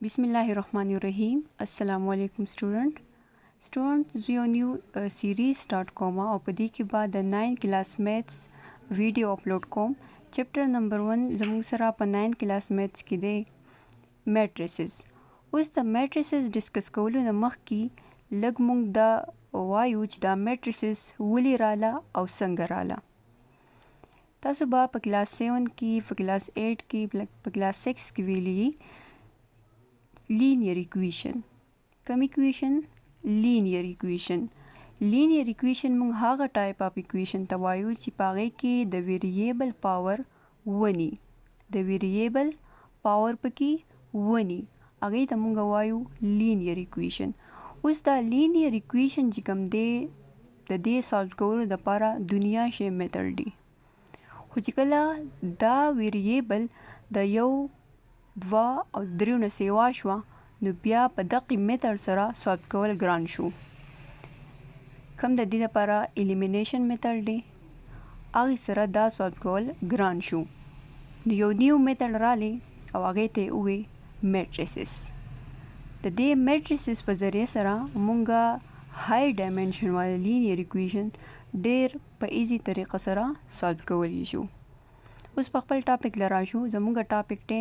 बिस्मिल्लाहिर्रहमानिर्रहीम। अस्सलामु अलैकुम स्टूडेंट जो न्यू series.com और पदी के बाद 9 क्लास मैथ्स वीडियो अपलोड कोम चैप्टर नंबर 1 जमूग सरा पर 9 क्लास मैथ्स की दे मैट्रिसेस उस द मैट्रिसेस डिस्कस कोलू न मख की लग मुंग द वायु द मैट्रिसेस वली राला और संग राला तासु बा पर क्लास 7 की पर क्लास 8 की पर क्लास 6 की वेली linear equation कम equation linear equation मुंग हागा टाइप ऑफ equation तवायु चिपागे की the variable power Vani the variable power पकी वनी आगे तमुंग वायु linear equation उस द linear equation जिकम दे सॉल्व करो द पारा दुनिया शे मेथड दी हुचिकला द variable द यौ दवा और द्रियो न सेवा शवा नु बिया په دقي میتھډ سره سولو کول ګران شو کم د دې لپاره الیمینیشن میتھډ دی هغه سره دا سولو کول ګران شو نو یو نیو میتھډ رالی او هغه ته وې میټریسز د دې میټریسز په ذریعہ سره مونږه های ډایمنشن والا لینیر اکویشن ډیر په ایزی طریقه سره سولو کولی شو اوس په خپل ټاپک لرا شو زمونږه ټاپک ته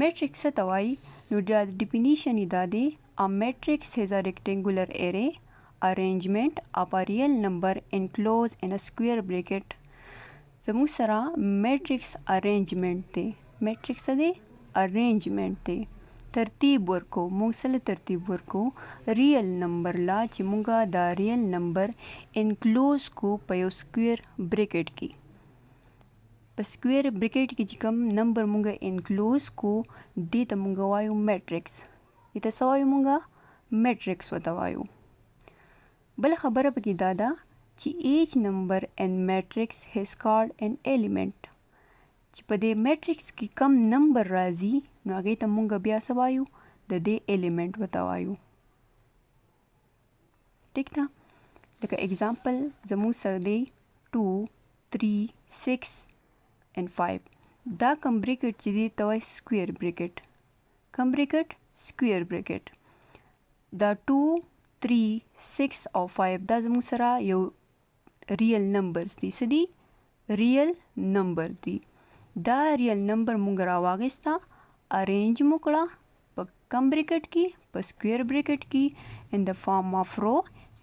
میټریکس ته وایي نو د ډیفینیشن دا دی a matrix has a rectangular array arrangement of a real number enclosed in a square bracket زموږ سره میټریکس ارینجمنٹ دی میټریکس دی ارینجمنٹ دی ترتیب ورکو موږ سره ترتیب ورکو ریل نمبر لا چې موږ دا ریل نمبر انکلوز کو په یو سکویر بریکٹ کې په سکویر بریکٹ کې چې کوم نمبر مونږه انکلوز کو دې ته مونږ وایو میټریکس دې ته څه وایو مونږه میټریکس ورته وایو بل خبره پکې دا ده چې ایچ نمبر ان میټریکس هیز کالډ ان ایلیمنٹ چې په دې میټریکس کې کم نمبر راځي نو هغې ته مونږ بیا څه وایو د دې ایلیمنٹ ورته وایو ټیک ده لکه اګزامپل زموږ سره دی 2 3 6 and 5 دا کم بریکٹ چې دی ته وایي سکویر بریکٹ کم بریکٹ سکویر بریکٹ دا 2 3 6 او 5 دا زموږ سره یو ریل نمبرز دي څه دي ریل نمبر دي دا ریل نمبر مونږ راواغستا ارینج مو کړه په کم بریکٹ کې په سکویر بریکٹ کې in the form of row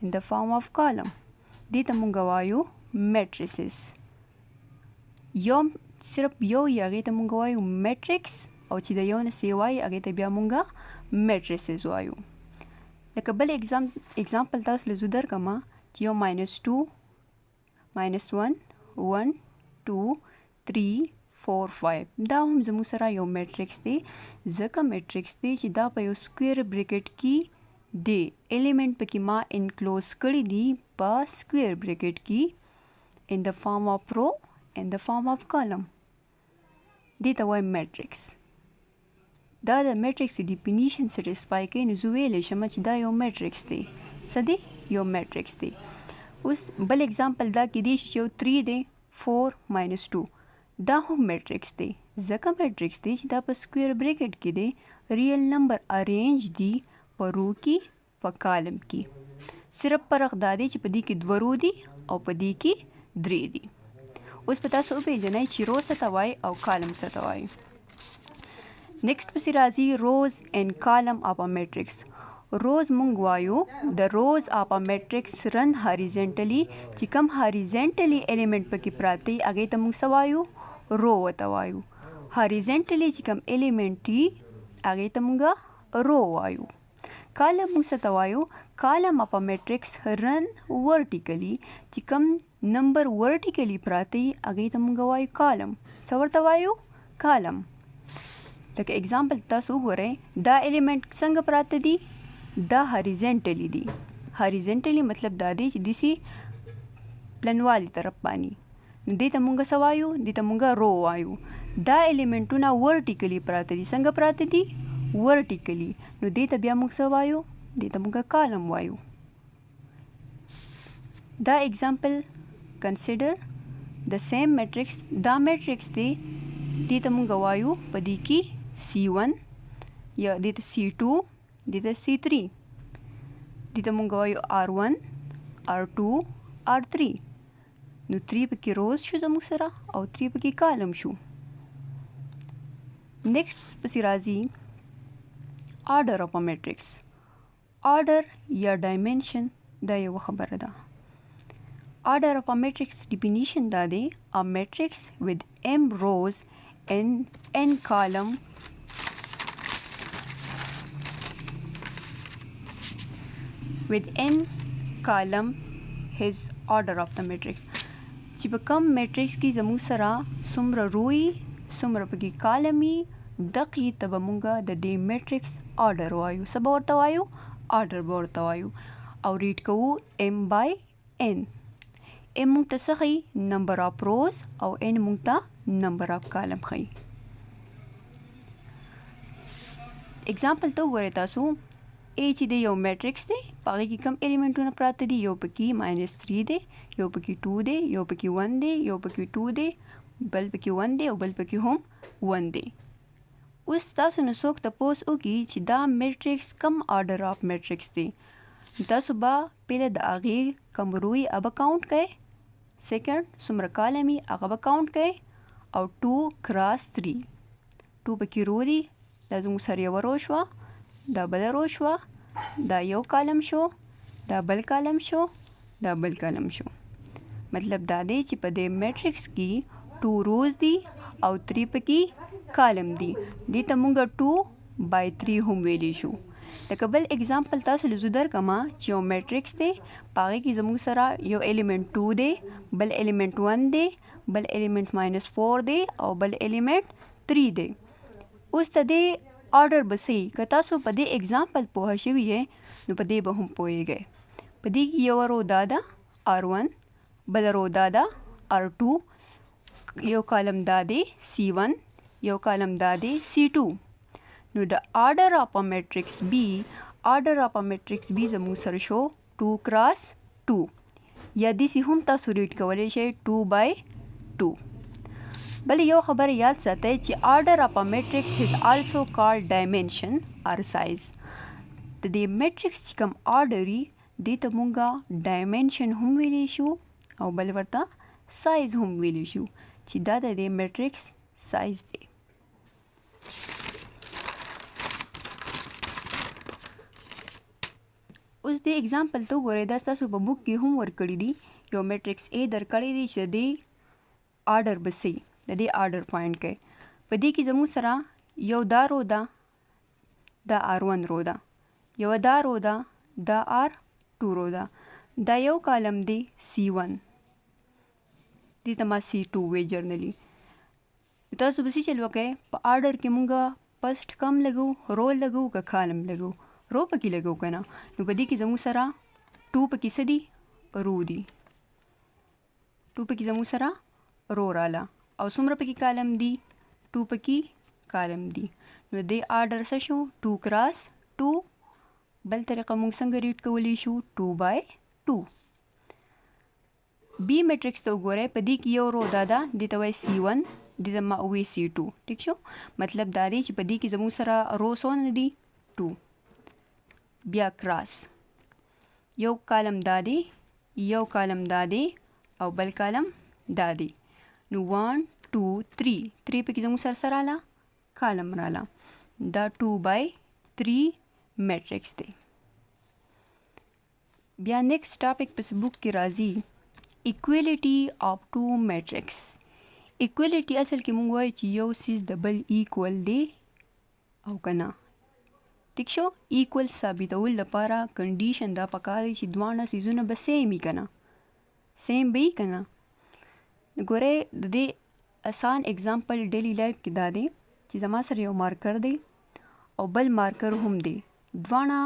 in the form of column دې ته مونږ وایو میټریسز یو صرف یو یې هغې ته مونږ وایو میټریکس او چې د یو نه سیوا یې هغې ته بیا مونږه میټریسز وایو لکه بل اگزامپل تاسو له زه درکړم چې یو -2 -1 1 2 3 4 5 دا هم زموږ سره یو میټریکس دی ځکه میټریکس دی چې دا په یو سکویر بریکٹ کې دی ایلیمنٹ پکې ما انکلوز کړي دي په سکویر بریکٹ کې in the form of row in the form of column دې ته وایي میټریکس دا د میټریکس ډیفینیشن سټیسفای کوي نو زه ویلی شم چې دا یو میټریکس دی څه دی یو میټریکس دی اوس بل اگزامپل دا کیدای شي چې یو 3 دی 4 -2 دا هم میټریکس دی ځکه میټریکس دی چې دا په سکویر بریکٹ کې دی ریل نمبر ارینج دی په رو کې په کالم کې صرف فرق دا دی چې په دې کې 2 رو دي او په دې کې 3 دي اوس په تاسو وپېژنئ چې رو څه ته وایي او کالم څه ته وایي نیکسټ پسې راځي روز اینڈ کالم اف ا میټریکس روز مونږ وایو د روز اف ا میټریکس رن هاریزنټلی چې کوم هاریزنټلی ایلیمنٹ پکې پراته دي هغې ته مونږ څه وایو رو ورته وایو هاریزنټلی چې کوم ایلیمنٹ دي هغې ته مونږ رو وایو کالم مونږ څه ته وایو کالم اف ا میټریکس رن ورټیکلی چې کوم نمبر ورټیکلی پراته دي هغې ته مونږ وایو کالم څه ورته وایو کالم لکه اگزامپل تاسو وګورئ دا ایلیمنٹ څنګه پراته دي دا هاریزنټلی دي هاریزنټلی مطلب دا دی چې داسې پلنوالي طرف باندې نو دې ته مونږ څه وایو دې ته مونږ رو وایو دا ایلیمنټونه ورټیکلی پراته دي څنګه پراته دي ورټیکلی نو دې ته بیا مونږ څه وایو دې ته مونږ کالم وایو دا اگزامپل کنسیډر د سیم میټریکس دا میټریکس دی دې ته مونږ وایو په دې کې C1 یا دې ته C2 دې ته C3 دې ته مونږ وایو R1 R2 R3 نو 3 پکې روز شو زموږ سره او 3 پکې کالم شو. نیکسټ پسې راځي order of a matrix. order یا dimension دا یو خبره ده. order of a matrix definition دا دی a matrix with m rows and n column with n column his order of the matrix. چې په کوم میټرکس کې زموږ سره څومره روی څومره پکې کالمي دقې ته به مونږ د دې میټرکس آرډر وایو. څه به ورته وایو؟ آرډر به ورته وایو. او ریډ کوو m by n. m مونږ ته څه ښیي؟ نمبر آف روز او n مونږ ته نمبر آف کالم ښیي. اگزامپل ته وګورئ تاسو A چې دی یو میټرکس دی په هغې کې کم ایلیمنټونه پراته دي. یو پکې -3 دی، یو پکې 2 دی، یو پکې 1 دی، یو پکې 2 دی، بل پکې 1 دی او بل پکې هم 1 دی. اوس تاسو نه څوک تپوس وکړي چې دا میټرکس کم آرډر آف میټرکس دی، تاسو به پهله د هغې کم روی هغه کاونټ کوئ، سیکنډ څومره کالمي هغه به کاونټ کوئ او 2 کراس 3 2 پکې رو دي، دا زموږ سره یوه رو شوه، دا بله رو شوه، دا یو کالم شو، دا بل کالم شو، دا بل کالم شو. مطلب دا دی چې په دې میټرکس کې 2 روز دي او 3 پکې کالم دي. دې ته مونږ 2/3 هم ویلی شو. لکه بل اگزامپل تاسو له زه درکمه چې یو میټرکس دی په هغې کې زموږ سره یو ایلیمنټ 2 دی، بل ایلیمنټ 1 دی، بل ایلیمنټ -4 دی او بل ایلیمنټ 3 دی. اوس ته دې آرډر به څه وي؟ که تاسو په دې اگزامپل پوه شوي یې نو په دې به هم پوهیږئ. په دې کې یوه رو دا ده R1، بله رو دا ده R2، یو کالم دا دی C1، یو کالم دا دی C2. نو د آرډر آف ا میټرکس B، آرډر آف ا میټرکس B زموږ سره شو 2 کراس 2 یا داسې هم تاسو ریډ کولی شئ 2/2. بل یو خبره یاد ساتئ چې آرډر آف ا میټرکس از آلسو کالډ ډایمنشن اور سایز. د دې میټرکس چې کوم آرډر وي دې ته مونږه ډایمنشن هم ویلی شو او بل ورته سایز هم ویلی شو چې دا د دې میټرکس سایز دی. اوس دې اگزامپل ته وګورئ، دا ستاسو په بک کې هم ورکړي دي. یو میټرکس A درکړی دی چې د دې آرډر به څه وي، د دې آرډر پوینټ کوئ. په دې کې زموږ سره یو دا رو ده، دا R1 رو ده، یو دا رو ده، دا R2 رو ده، دا یو کالم دی C1، دې ته ما C2 وی جرنلي. تاسو به څه چل وکئ؟ په آرډر کې مونږه فسټ کم لګو، رو لګو که کالم لګو؟ رو پکې لګو که نه. نو په دې کې زموږ سره 2 پکې څه دي؟ رو دي. 2 پکې زموږ سره رو راله او څومره پکې کالم دي؟ 2 پکې کالم دي. نو دې آرډر څه شو؟ 2 کراس 2. بل طریقه موږ څنګه ریډ کولی شو؟ 2/2. B میټرکس ته وګورئ، په دې کې یو رو دا ده، دې ته وایي C1، دې ته ما وایي C2. ټیک شو؟ مطلب دا دی چې په دې کې زموږ سره رو څونه دي؟ 2. بیا کراس یو کالم دا دی، یو کالم دا دی او بل کالم دا دی. نو 1 2 3 3 پکې زموږ سره څه راله؟ کالم راله. دا 2/3 میټرکس دی. بیا نیکسټ ټاپک پس بک کې راځي equality of two matrix. equality اصل کې مونږ وایو چې یو څیز د بل ایکول دی او که نه. ټیک شو؟ ایکول ثابتول لپاره کنډیشن دا پکار دی چې دواړه څیزونه به سیم وي که نه، سیم به وي که نه. ګورئ د دې آسان اگزامپل ډیلی لایف کې دا دی چې زما سره یو مارکر دی او بل مارکر هم دی، دواړه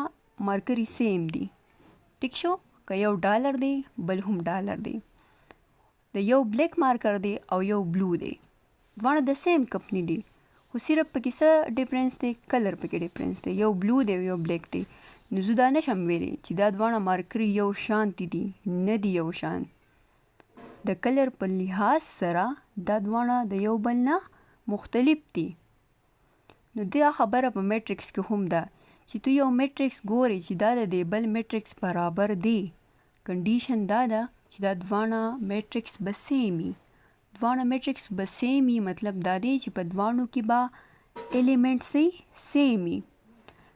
مارکر یې سیم دي. ټیک شو؟ که یو ډالر دی بل هم ډالر دی، د یو بلیک مارکر دی او یو بلو دی، دواړه د سیم کمپنی دي، خو صرف پکې څه ډیفرنس دی؟ کلر پکې ډیفرنس دی، یو بلو دی او یو بلیک دی. نو زه دا نشم ویلی چې دا دواړه مارکر یو شانتي دي، نه دي یو شان. د کلر په لحاظ سره دا دواړه د یو بل نه مختلف دي. نو دا خبره په میټرکس کې هم ده چې تو یو میټرکس ګورې چې دا د دې بل میټرکس برابر دی. کنډیشن دا ده چې دا دواړه میټرکس به سیم وي. دواړه میټرکس به سیم وي مطلب دا دی چې په دواړو کې به ایلیمنټ سیم وي.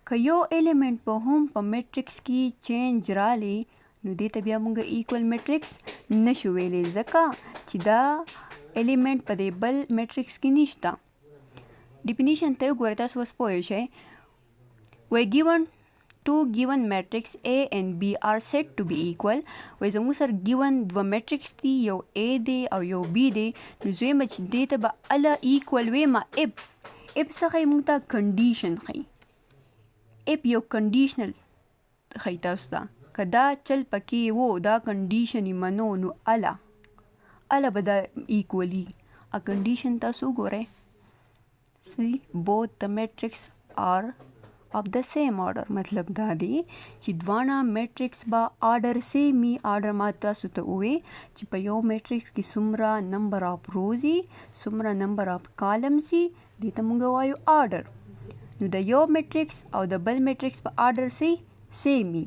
که یو ایلیمنٹ په هم په میټرکس کې چینج رالی نو دې ته بیا موږ ایکول میټرکس نشو ویلی ځکه چې دا ایلیمنٹ په دې بل میټرکس کې نشته. ډیفینیشن ته وګورئ تاسو اوس پوه شئ. وایي given two given matrix A and B are said to be equal. وایي زموږ سره given دوه میټرکس دي یو A دی او یو B دی نو زویمه چې دې ته به اله ایکول ویمه if څخه یې موږ ته کنډیشن ښیي. if یو کنډیشنل ښیي تاسو ته که دا چل پکې و دا کنډیشن یې منو نو اله به دا ایکولي. ا کنډیشن تاسو وګورئ. See both the matrix are of the same order مطلب دا دی چې دواړه میټرکس به آرډر سیم وي. آرډر ما تاسو ته ووی چې په یو میټرکس کې څومره نمبر آف روز وي څومره نمبر آف کالمز وي دې ته موږ وایو آرډر. نو د یو میټرکس او د بل میټرکس په آرډر سیم وي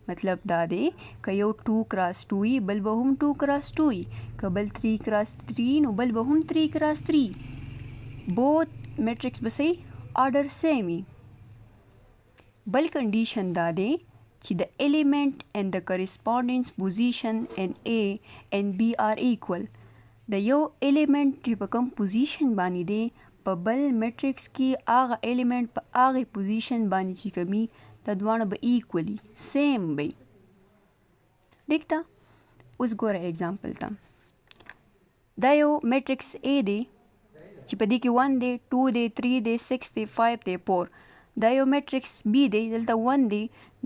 مطلب دا دی که یو 2 کراس 2 وي بل به هم 2 کراس 2 وي که بل 3 کراس 3 نو بل به هم 3 کراس 3. both میټرکس به آرډر سیم وي. بل کنډیشن دا دی چې د ایلیمنٹ and the corresponding position in A and B are equal. د یو ایلیمنٹ چې په کوم پوزیشن باندې دی په بل میټرکس کې هغه ایلیمنٹ په هغه پوزیشن باندې چې کومي دا دواړه به ایکولی سیم وي. ټیک ده. اوس ګوره اگزامپل ته. دا یو میټرکس A دی چې په دې کې 1 دی 2 دی 3 دی 6 دی 5 دی 4. دا یو میټرکس B دی دلته 1 دی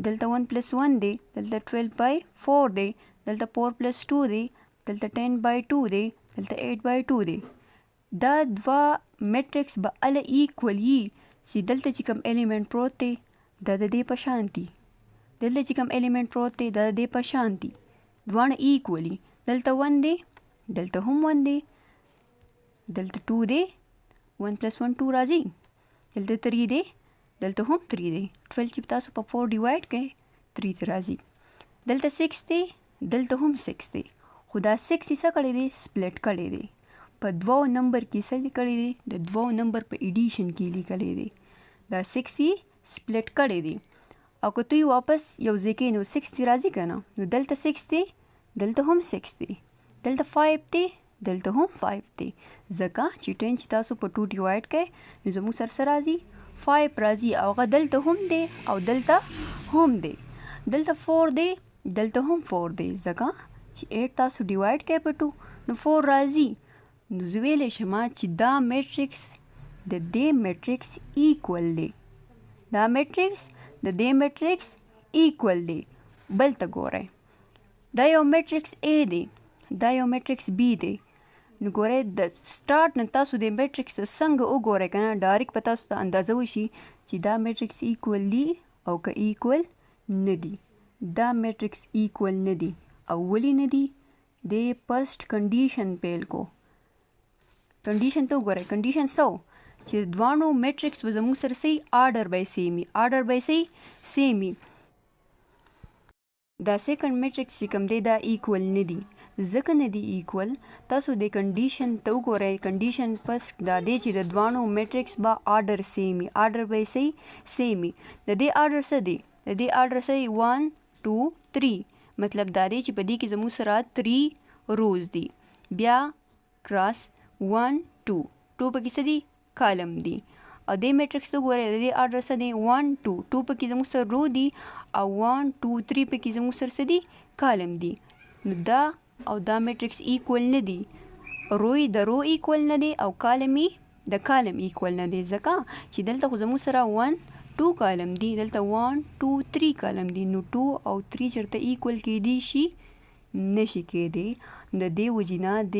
دلته 1 + 1 دی دلته 12/4 دی دلته 4 + 2 دی دلته 10/2 دی دلته 8/2 دی. دا دوه میټرکس به اله ایکول وي چې دلته چې کوم ایلیمنٹ پروت دی دا د دې په شان دي دلته چې کوم ایلیمنٹ پروت دی دا د دې په شان دي دواړه ایکولی. دلته 1 دی دلته هم 1 دی دلته 2 دی 1 + 1 2 راځي دلته 3 دی دلته هم 3 دی 12 چې تاسو په 4 ډیوایډ کړئ 3 ته راځي. دلته 6 دی دلته هم 6 دی خو دا 6 یې څه کړی دی سپلټ کړی دی په دوو نمبر کې څه لیکلی دی د دوو نمبر په ایډیشن کې لیکلی دی. دا 6 یې سپلټ کړی دی او که دوی واپس یو ځای کې نو 6 دی راځي که نه نو دلته 6 دی دلته هم 6 دی دلته 5 دی دلته هم 5 دی ځکه چې 10 چې تاسو په 2 ډیوایډ کړئ نو زموږ سره څه راځي 5 راځي او هغه دلته هم دی او دلته هم دی دلته 4 دی دلته هم 4 دی ځکه چې 8 تاسو ډیوایډ کړئ په 2 نو 4 راځي. نو زه ویلی شم چې دا میټرکس د دې میټرکس ایکول دی دا میټرکس د دې میټرکس ایکول دی. بل ته ګورئ. دا یو میټرکس A دی دا یو میټرکس B دی. نو ګورئ د سټارټ نه تاسو د میټرکس څنګه وګورئ که نه ډایرکټ په تاسو ته اندازه وشي چې دا میټرکس ایکول دی او که ایکول نه دی. دا میټرکس ایکول نه دی او ولې نه دی د فرسټ کنډیشن پیل کو. کنډیشن ته وګورئ. کنډیشن څه چې دواړو میټرکس به زموږ سره آرډر به سیم وي آرډر به سیم وي. دا سیکنډ میټرکس چې کوم دی دا ایکول نه دی ځکه نه دی ایکول. تاسو د کنډیشن ته وګورئ. کنډیشن فرسټ دا دی چې د دواړو میټرکس به آرډر سیم وي آرډر به سیم وي. د دې آرډر څه دی د دې آرډر څه 1 2 3 مطلب دا دی چې په دې کې زموږ سره 3 روز دي بیا کراس 1 2 پکې څه دي کالم دي او دې میټرکس ته وګورئ د دې آرډر څه دی 1 2 پکې زموږ سره رو دي او 1 2 3 پکې زموږ سره څه دي کالم دي. نو دا او دا میټرکس ایکول نه دي. روی د رو ایکول نه دی او کالم د کالم ایکول نه دی ځکه چې دلته خو زموږ سره 1 2 کالم دي دلته 1 2 3 کالم دي. نو 2 او 3 چېرته ایکول کېدی شي نشي کېدی. د دې وجې نه د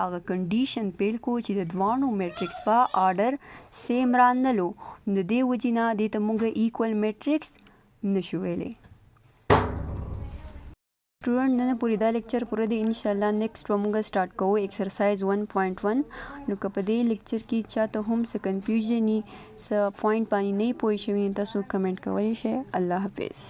هغه کنډیشن پیل کو چې د دواړو میټرکس په آرډر سیم رانلو نو د دې وجې نه دې ته موږ ایکول میټرکس نشو ویلی. स्टूडेंट ने पूरी दा लेक्चर पूरे दी इंशाल्लाह नेक्स्ट वमुगा स्टार्ट को एक्सरसाइज 1.1 नु कपदे लेक्चर की चाहते हम से कंफ्यूजन नी स पॉइंट पानी नहीं पोई शवी तसो कमेंट कवली शे अल्लाह हाफिज़।